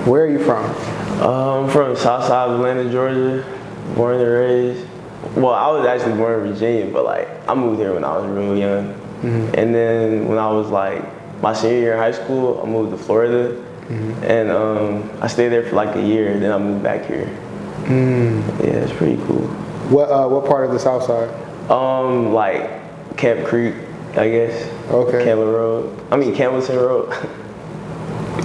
Where are you from? I'm from South Side of Atlanta, Georgia, born and raised. Well, I was actually born in Virginia, but like I moved here when I was real young. And then when I was like my senior year in high school, I moved to Florida, and I stayed there for like a year, and then I moved back here. Yeah, it's pretty cool. What part of the South Side? Like Camp Creek, I guess. Okay. Campbellton Road.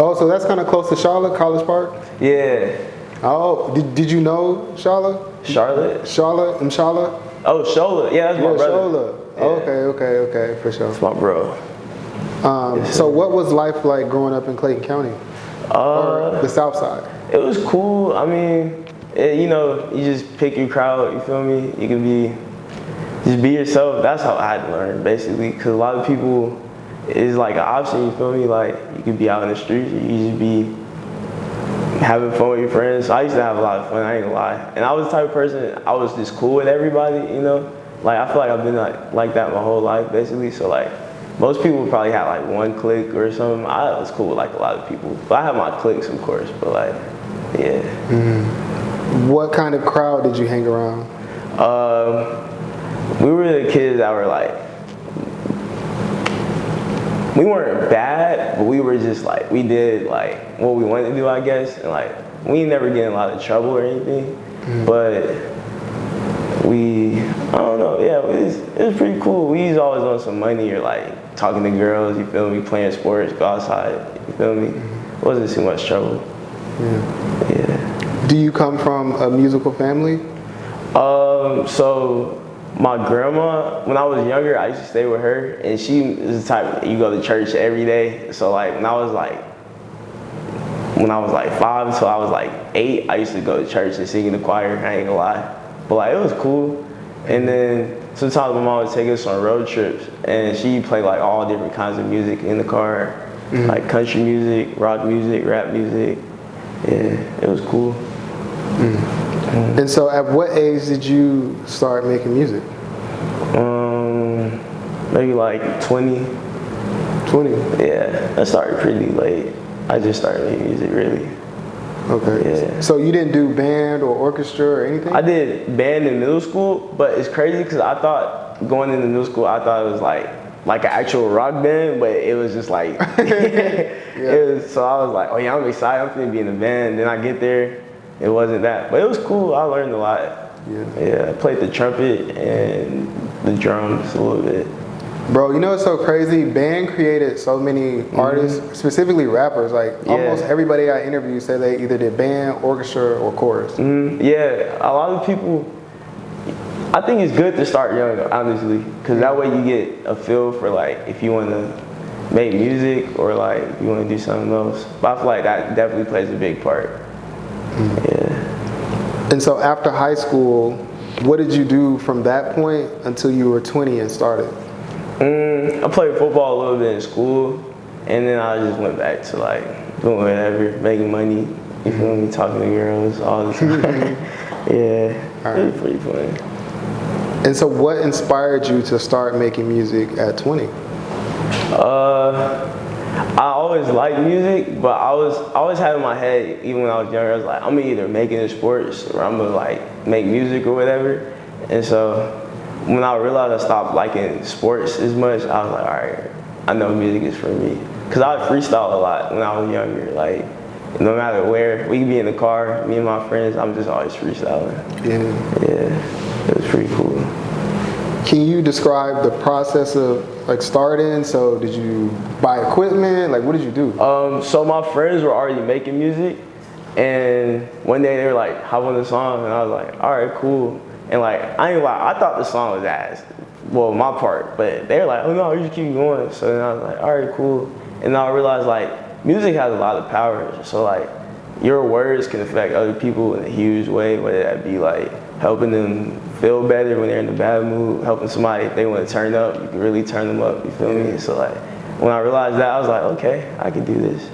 Oh, so that's kind of close to Charlotte, College Park? Yeah. Oh, did you know Charlotte? Charlotte? Charlotte and Charlotte? Oh, Shola. Yeah, that's my brother. Charlotte. Yeah. Okay, for sure. That's my bro. So what was life like growing up in Clayton County? Or the South Side? It was cool. I mean, you just pick your crowd, you feel me? You can just be yourself. That's how I had to learn, basically, because a lot of people, it's like an option, you feel me? Like, you could be out in the streets, you just be having fun with your friends. So I used to have a lot of fun, I ain't gonna lie. And I was the type of person, I was just cool with everybody, Like, I feel like I've been like that my whole life, basically. So, like, most people probably had, like, one clique or something. I was cool with, like, a lot of people. But I have my cliques, of course, but, like, yeah. What kind of crowd did you hang around? We were the kids that were, like, we weren't bad, but we were just, like, we did, like, what we wanted to do, I guess. And, like, we never get in a lot of trouble or anything. But I don't know, yeah, it was pretty cool. We was always on some money or, like, talking to girls, you feel me, playing sports, go outside, you feel me? It wasn't too much trouble. Yeah. Do you come from a musical family? So my grandma, when I was younger, I used to stay with her, and she is the type, you go to church every day. So like when I was like 5 until I was like 8, I used to go to church and sing in the choir, I ain't gonna lie. But like it was cool. And then sometimes my mom would take us on road trips, and she played like all different kinds of music in the car, like country music, rock music, rap music. Yeah, it was cool. And so at what age did you start making music? Maybe like 20. 20? Yeah, I started pretty late. I just started making music really. Okay. Yeah. So you didn't do band or orchestra or anything? I did band in middle school, but it's crazy because I thought going into middle school, I thought it was like an actual rock band, but it was just like, so I was like, oh yeah, I'm excited, I'm gonna be in a band. Then I get there, it wasn't that, but it was cool. I learned a lot. Yeah, I played the trumpet and the drums a little bit. Bro, you know what's so crazy? Band created so many artists, specifically rappers. Like almost everybody I interviewed said they either did band, orchestra, or chorus. Yeah, a lot of people. I think it's good to start young, honestly, because that way you get a feel for like if you want to make music or like you want to do something else. But I feel like that definitely plays a big part. Yeah. And so after high school, what did you do from that point until you were 20 and started? I played football a little bit in school, and then I just went back to like doing whatever, making money, you feel me, talking to girls all the time. Yeah, it was pretty fun. And so what inspired you to start making music at 20? I always liked music, but I always had in my head, even when I was younger, I was like, I'm gonna either make it in sports or I'm gonna like make music or whatever. And so when I realized I stopped liking sports as much, I was like, all right, I know music is for me. Cause I would freestyle a lot when I was younger. Like, no matter where, we could be in the car, me and my friends, I'm just always freestyling. Yeah, it was pretty cool. Can you describe the process of like starting? So did you buy equipment? Like what did you do? So my friends were already making music, and one day they were like, hop on the song, and I was like, all right, cool. And like, I ain't lie, I thought the song was ass. Well, my part, but they were like, oh no, you just keep going. So then I was like, all right, cool. And then I realized like, music has a lot of power. So like, your words can affect other people in a huge way, whether that be like helping them feel better when they're in a bad mood, helping somebody if they want to turn up, you can really turn them up, you feel me? So like, when I realized that, I was like, okay, I can do this.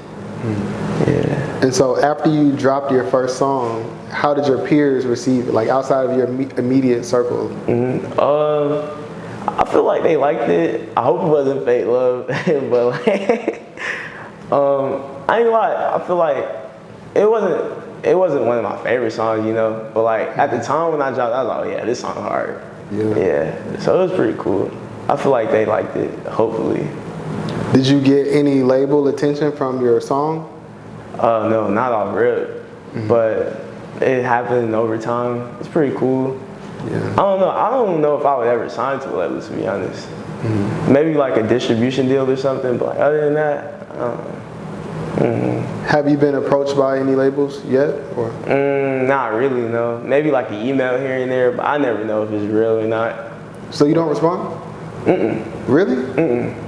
Yeah. And so after you dropped your first song, how did your peers receive it, like outside of your immediate circle? I feel like they liked it. I hope it wasn't fake love, but like, I ain't lie, I feel like it wasn't one of my favorite songs, you know. But like at the time when I dropped, I was like, oh yeah, this song hard. Yeah. So it was pretty cool. I feel like they liked it. Hopefully. Did you get any label attention from your song? No, not off rip, but it happened over time. It's pretty cool. Yeah. I don't know if I would ever sign to a label, to be honest. Maybe like a distribution deal or something, but like, other than that, I don't know. Have you been approached by any labels yet? Or? Not really, no. Maybe like an email here and there, but I never know if it's real or not. So you don't respond? Really?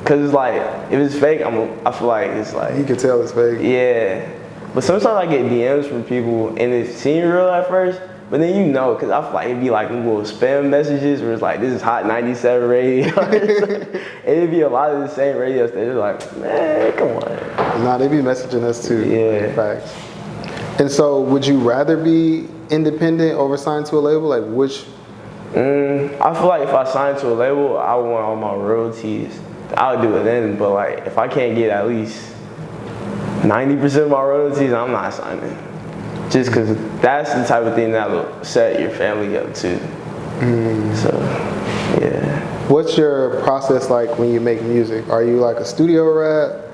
Cause it's like, if it's fake, I feel like it's like, You can tell it's fake. yeah. But sometimes I get DMs from people and it seems real at first, but then you know, cause I feel like it'd be like little spam messages where it's like, this is Hot 97 radio. And it'd be a lot of the same radio stations. Like, man, come on. Nah, they be messaging us too. Yeah. Facts. And so, would you rather be independent over signed to a label? Like, which? I feel like if I sign to a label, I want all my royalties. I'll do it then, but like, if I can't get at least 90% of my royalties, I'm not signing. Just because that's the type of thing that will set your family up too. So, yeah. What's your process like when you make music? Are you like a studio rat?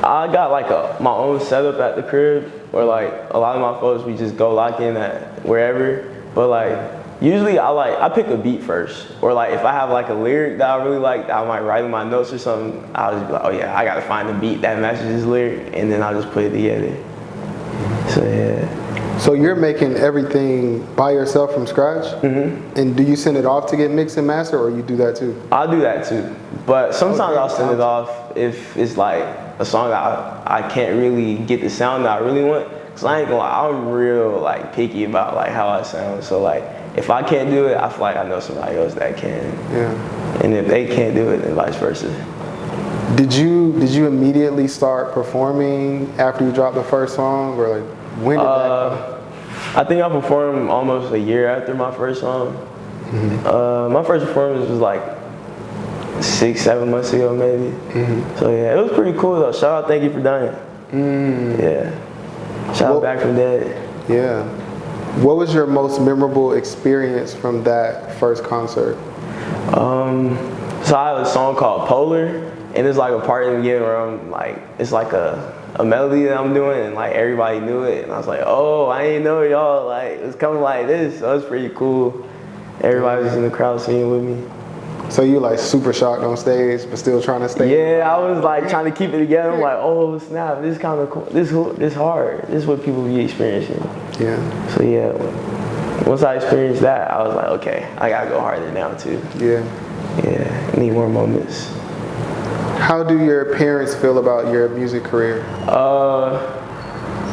I got like my own setup at the crib, where like a lot of my folks, we just go lock in at wherever. But like usually I pick a beat first, or like if I have like a lyric that I really like, that I might write in my notes or something, I'll just be like, oh yeah, I gotta find a beat that matches this lyric, and then I'll just put it together. So yeah. So you're making everything by yourself from scratch? And do you send it off to get mixed and mastered, or you do that too? I'll do that too, but sometimes I'll send it off if it's like a song that I can't really get the sound that I really want. Cause I ain't gonna lie, I'm real like picky about like how I sound. So like if I can't do it, I feel like I know somebody else that can. Yeah. And if they can't do it, then vice versa. Did you immediately start performing after you dropped the first song, or like when did that come? I think I performed almost a year after my first song. My first performance was like 6-7 months ago maybe. So yeah, it was pretty cool though. Shout out Thank You for Dying. Yeah. Shout out Back from Dead. Yeah. What was your most memorable experience from that first concert? So I have a song called Polar, and it's like a part in the beginning where I'm like, it's like a melody that I'm doing, and like everybody knew it, and I was like, oh, I didn't know y'all, like it's coming like this. So it's pretty cool. Everybody was in the crowd singing with me. So you like super shocked on stage, but still trying to stay? Yeah, I was like trying to keep it together. I'm like, oh snap, this is kind of cool. This hard. This is what people be experiencing. Yeah. So yeah, once I experienced that, I was like, okay, I gotta go harder now too. Yeah. I need more moments. How do your parents feel about your music career?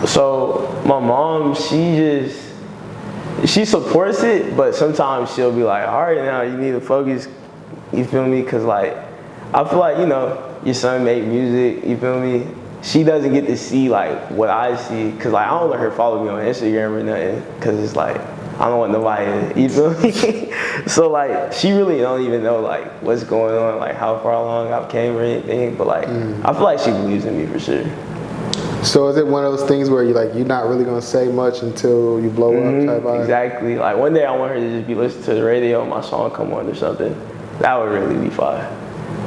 So my mom, she supports it, but sometimes she'll be like, all right, now you need to focus. You feel me? Cause like, I feel like, you know, your son make music, you feel me? She doesn't get to see like what I see, cause like I don't let her follow me on Instagram or nothing, cause it's like, I don't want nobody to, you feel me? So like, she really don't even know like what's going on, like how far along I've came or anything, but like, I feel like she believes in me for sure. So is it one of those things where you're not really gonna say much until you blow up type vibe? Exactly. Like one day I want her to just be listening to the radio and my song come on or something. That would really be fire.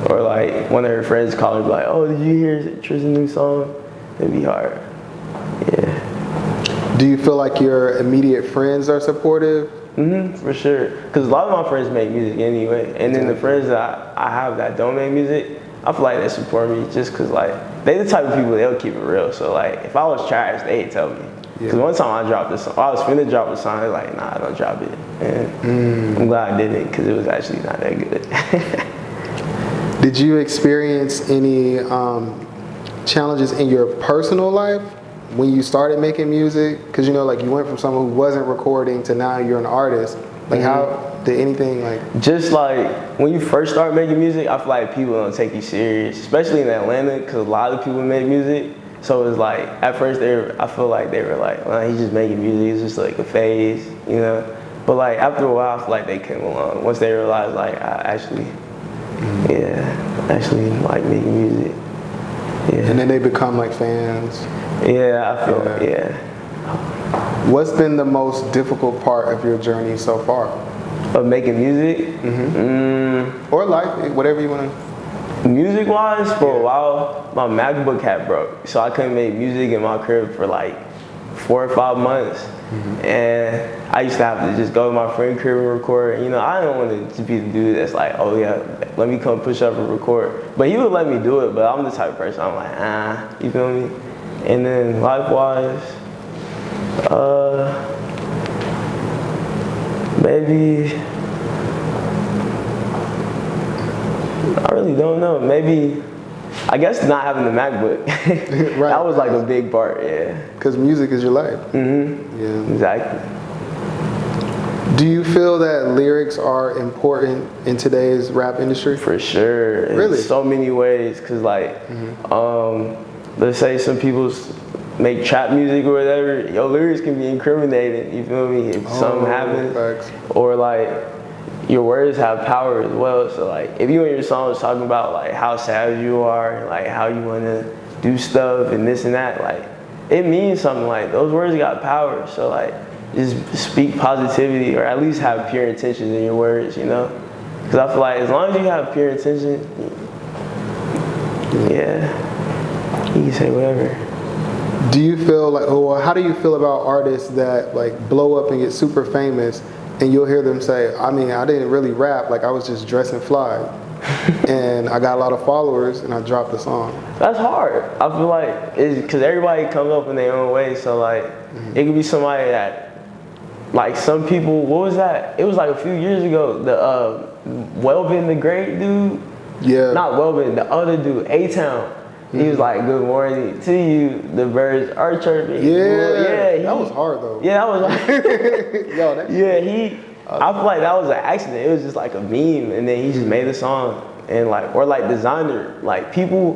Or like one of her friends call her and be like, oh, did you hear Tris's new song? It'd be hard. Yeah. Do you feel like your immediate friends are supportive? For sure. Because a lot of my friends make music anyway. And then the friends that I have that don't make music, I feel like they support me just because like, they the type of people, they'll keep it real. So like, if I was trash, they'd tell me. Because one time I dropped this song, I was finna drop a song, they're like, nah, don't drop it. And I'm glad I didn't, because it was actually not that good. Did you experience any challenges in your personal life when you started making music? Because you know, like you went from someone who wasn't recording to now you're an artist. Like how did anything like? Just like when you first start making music, I feel like people don't take you serious, especially in Atlanta, because a lot of people make music. So it's like, at first I feel like they were like, well, he's just making music, it's just like a phase, you know? But like after a while, I feel like they came along. Once they realized like, I actually like making music. And then they become like fans. Yeah, I feel yeah. What's been the most difficult part of your journey so far? Of making music? Or life, whatever you want to. Music-wise, for a while, my MacBook had broke, so I couldn't make music in my crib for like 4 or 5 months. And I used to have to just go to my friend's crib and record. You know, I don't want to be the dude that's like, oh yeah, let me come push up and record. But he would let me do it, but I'm the type of person, I'm like, you feel me? And then life-wise, maybe, I really don't know. Maybe, I guess not having the MacBook. Right. That was like a big part, yeah. Because music is your life. Yeah. Exactly. Do you feel that lyrics are important in today's rap industry? For sure. Really? In so many ways, because like, let's say some people make trap music or whatever, your lyrics can be incriminating, you feel me? If something happens. Facts. Or like, your words have power as well. So like, if you in your songs talking about like how sad you are and like how you want to do stuff and this and that, like it means something. Like those words got power. So like, just speak positivity or at least have pure intentions in your words, you know? Because I feel like as long as you have pure intention, yeah, you can say whatever. Do you feel like, or how do you feel about artists that like blow up and get super famous? And you'll hear them say, I mean, I didn't really rap, like I was just dressing fly. And I got a lot of followers and I dropped the song. That's hard. I feel like it's because everybody comes up in their own way. So like, it could be somebody that, like some people, what was that? It was like a few years ago, the Welvin the Great dude. Yeah. Not Welvin, the other dude, A-Town. He was like, good morning to you, the birds are chirping. Yeah, that was hard though. Yeah, that was hard. Yo, that's I feel like that was an accident. It was just like a meme, and then he just made a song. And like, or like Designer, like people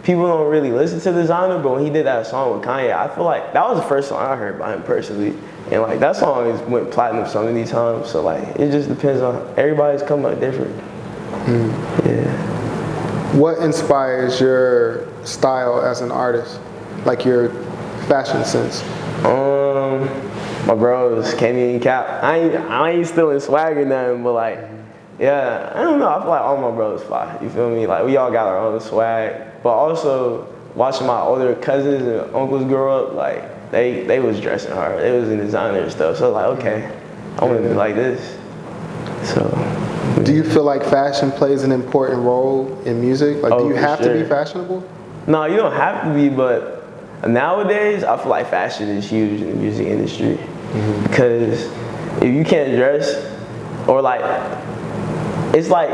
don't really listen to Designer, but when he did that song with Kanye, I feel like that was the first song I heard by him personally. And like that song went platinum so many times. So like, it just depends on, everybody's coming up different. Yeah. What inspires your style as an artist? Like your fashion sense? My bros, Kenny and Cap. I ain't stealing swag or nothing, but like, yeah, I don't know. I feel like all my bros fly. You feel me? Like we all got our own swag, but also watching my older cousins and uncles grow up, like they was dressing hard. They was in designer and stuff. So like, okay, I want to be like this. So. Do you feel like fashion plays an important role in music? Like, do you have to be fashionable? No, you don't have to be, but nowadays I feel like fashion is huge in the music industry. Because if you can't dress, or like, it's like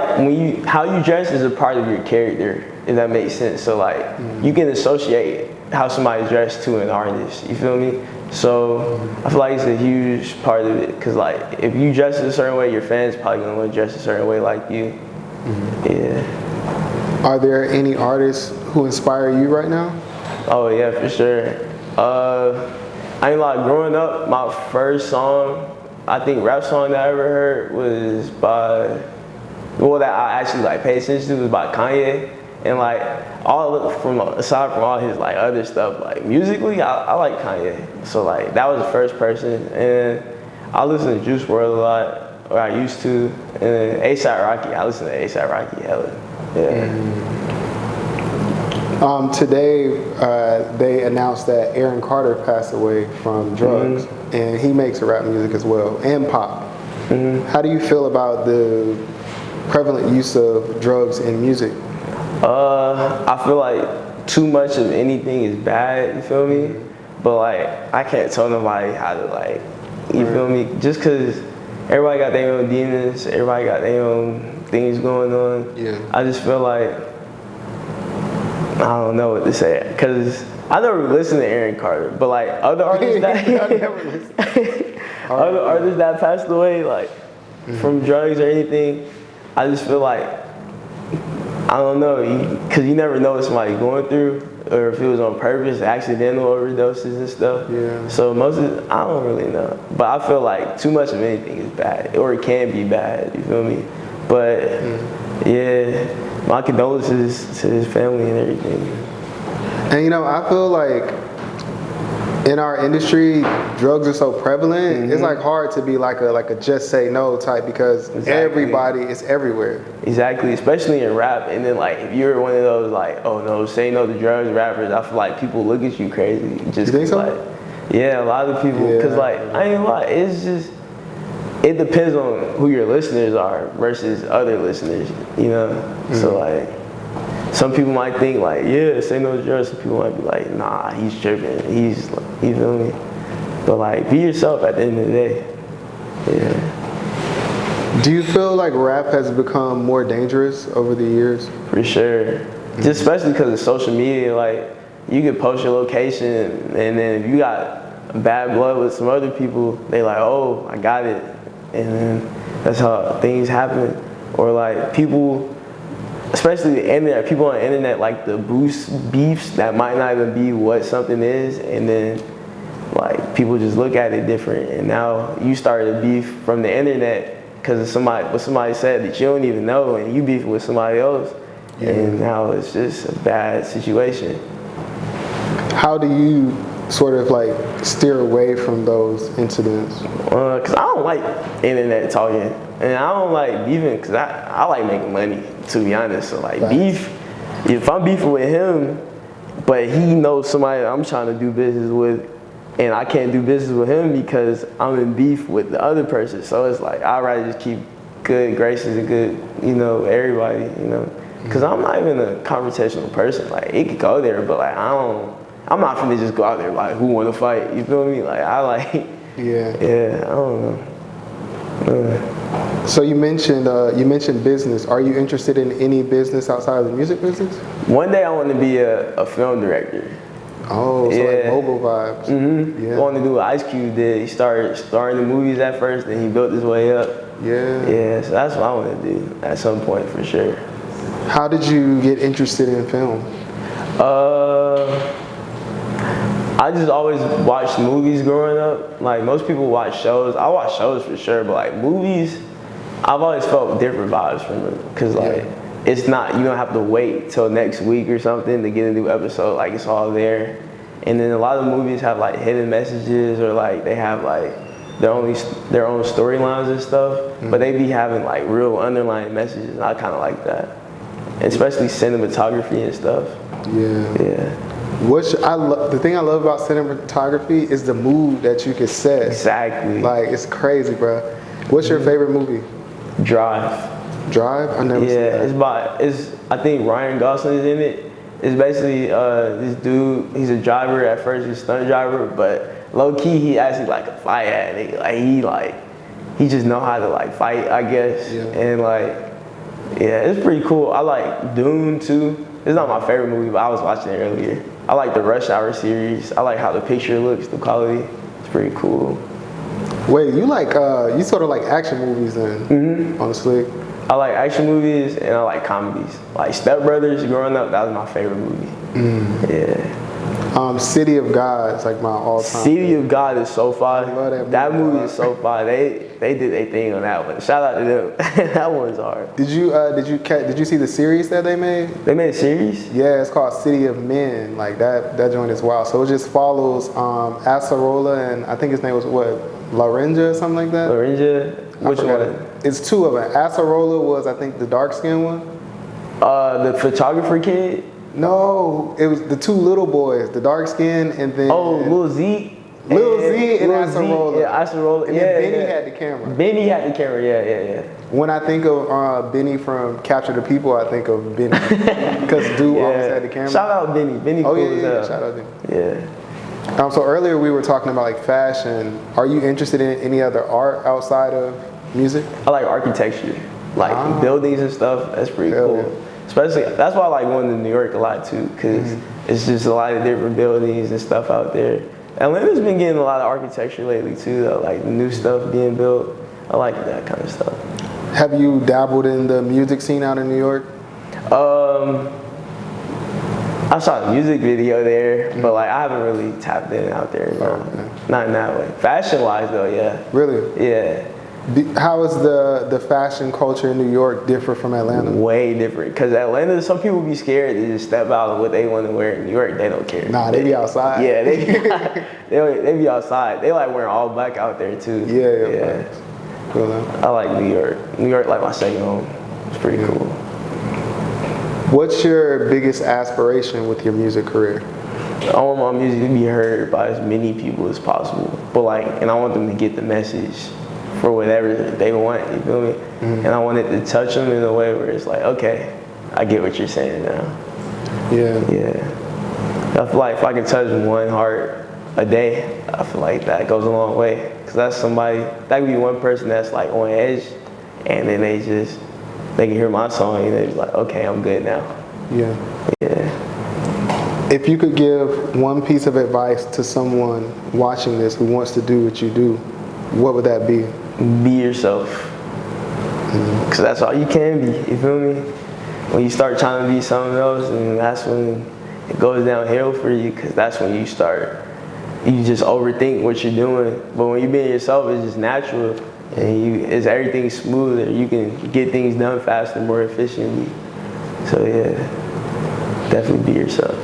how you dress is a part of your character, if that makes sense. So like, you can associate how somebody's dressed to an artist, you feel me? So I feel like it's a huge part of it, because like, if you dress a certain way, your fans probably gonna want to dress a certain way like you. Yeah. Are there any artists who inspire you right now? Oh yeah, for sure. I ain't like, growing up, my first song, I think rap song that I ever heard was by, well, that I actually like paid attention to was by Kanye. And like, aside from all his like other stuff, like musically, I like Kanye. So like, that was the first person. And I listen to Juice WRLD a lot, or I used to. And then A$AP Rocky, I listen to A$AP Rocky hella. Yeah. Today, they announced that Aaron Carter passed away from drugs, and he makes rap music as well, and pop. How do you feel about the prevalent use of drugs in music? I feel like too much of anything is bad, you feel me? But like, I can't tell nobody how to like, you feel me? Just cause everybody got their own demons, everybody got their own things going on. Yeah. I just feel like, I don't know what to say, cause I never listened to Aaron Carter, but like other artists that other artists that passed away, like from drugs or anything, I just feel like, I don't know, cause you never know what somebody's going through, or if it was on purpose, accidental overdoses and stuff. Yeah. So most of it, I don't really know, but I feel like too much of anything is bad, or it can be bad. You feel me? But yeah, my condolences to his family and everything. And I feel like in our industry, drugs are so prevalent. It's like hard to be like a just say no type because everybody is everywhere. Exactly, especially in rap. And then like if you're one of those like, oh no, say no to drugs rappers, I feel like people look at you crazy. Just You think so? like, yeah, a lot of people. Cause like I ain't gonna lie, it's just it depends on who your listeners are versus other listeners. So like. Some people might think like, yeah, say no to drugs. Some people might be like, nah, he's tripping. You feel me? But like, be yourself at the end of the day. Yeah. Do you feel like rap has become more dangerous over the years? For sure. Just especially because of social media. Like, you can post your location, and then if you got bad blood with some other people, they like, oh, I got it. And then that's how things happen. Or like people, especially the internet, people on the internet like to boost beefs that might not even be what something is, and then like people just look at it different. And now you started a beef from the internet because of what somebody said that you don't even know, and you beef with somebody else, and now it's just a bad situation. How do you sort of like steer away from those incidents? Because I don't like internet talking. And I don't like beefing because I like making money, to be honest. So like beef, if I'm beefing with him, but he knows somebody that I'm trying to do business with, and I can't do business with him because I'm in beef with the other person. So it's like I'd rather just keep good graces and good, everybody, Because I'm not even a confrontational person. Like it could go there, but like I'm not finna just go out there like who want to fight. You feel me? Like I like. Yeah. I don't know. So you mentioned business. Are you interested in any business outside of the music business? One day I want to be a film director. Oh, so like mobile vibes. I want to do what Ice Cube did. He started starring in movies at first, then he built his way up. Yeah, so that's what I want to do at some point for sure. How did you get interested in film? I just always watched movies growing up. Like most people watch shows. I watch shows for sure, but like movies, I've always felt different vibes from them. Cause like it's not, you don't have to wait till next week or something to get a new episode. Like it's all there. And then a lot of movies have like hidden messages or like they have like their own storylines and stuff. But they be having like real underlying messages. And I kind of like that, especially cinematography and stuff. Yeah. The thing I love about cinematography is the mood that you can set. Exactly. Like it's crazy, bro. What's your favorite movie? Drive. I never seen that. I think Ryan Gosling is in it. It's basically this dude. He's a driver at first. He's a stunt driver, but low key he actually like a fight addict. He just know how to like fight, I guess. And it's pretty cool. I like Dune too. It's not my favorite movie, but I was watching it earlier. I like the Rush Hour series. I like how the picture looks, the quality. It's pretty cool. Wait, you sort of like action movies then, honestly. I like action movies and I like comedies. Like Step Brothers, growing up, that was my favorite movie. Yeah. City of God is like my all-time. City of God is so fire. I love that movie is so fire. They did their thing on that one. Shout out to them. That one's hard. Did you see the series that they made? They made a series? Yeah, it's called City of Men. Like that joint is wild. So it just follows Acerola and I think his name was Lorenza or something like that. Lorenza? Which one? It's two of them. Acerola was I think the dark skinned one. The photographer kid? No, it was the two little boys, the dark skin and then Lil Zeke. Lil Z and Acerola. Yeah, Acerola. And then Benny had the camera. Benny had the camera, yeah. When I think of Benny from Capture the People, I think of Benny. Because dude always had the camera. Shout out Benny. Benny cool as hell. Shout out Benny. Yeah. So earlier we were talking about like fashion. Are you interested in any other art outside of music? I like architecture. Like buildings and stuff. That's pretty cool. Yeah. Especially, that's why I like going to New York a lot too, because it's just a lot of different buildings and stuff out there. Atlanta's been getting a lot of architecture lately too, though, like the new stuff being built. I like that kind of stuff. Have you dabbled in the music scene out in New York? I shot a music video there, but like I haven't really tapped in out there. Not in that way. Fashion-wise though, yeah. Really? Yeah. How is the fashion culture in New York different from Atlanta? Way different. Because Atlanta, some people be scared to just step out of what they want to wear. In New York, they don't care. Nah, they be outside. Yeah, they be outside. They like wearing all black out there too. Yeah. Cool. I like New York. New York like my second home. It's pretty cool. What's your biggest aspiration with your music career? I want my music to be heard by as many people as possible. But and I want them to get the message for whatever they want, you feel me? And I want it to touch them in a way where it's like, okay, I get what you're saying now. Yeah. I feel like if I can touch one heart a day, I feel like that goes a long way. Cause that's somebody, that could be one person that's like on edge, and then they can hear my song and they're just like, okay, I'm good now. Yeah. If you could give one piece of advice to someone watching this who wants to do what you do, what would that be? Be yourself. Because that's all you can be, you feel me? When you start trying to be something else, and that's when it goes downhill for you, because that's when you just overthink what you're doing. But when you're being yourself, it's just natural, and it's everything smoother. You can get things done faster, more efficiently. So yeah, definitely be yourself.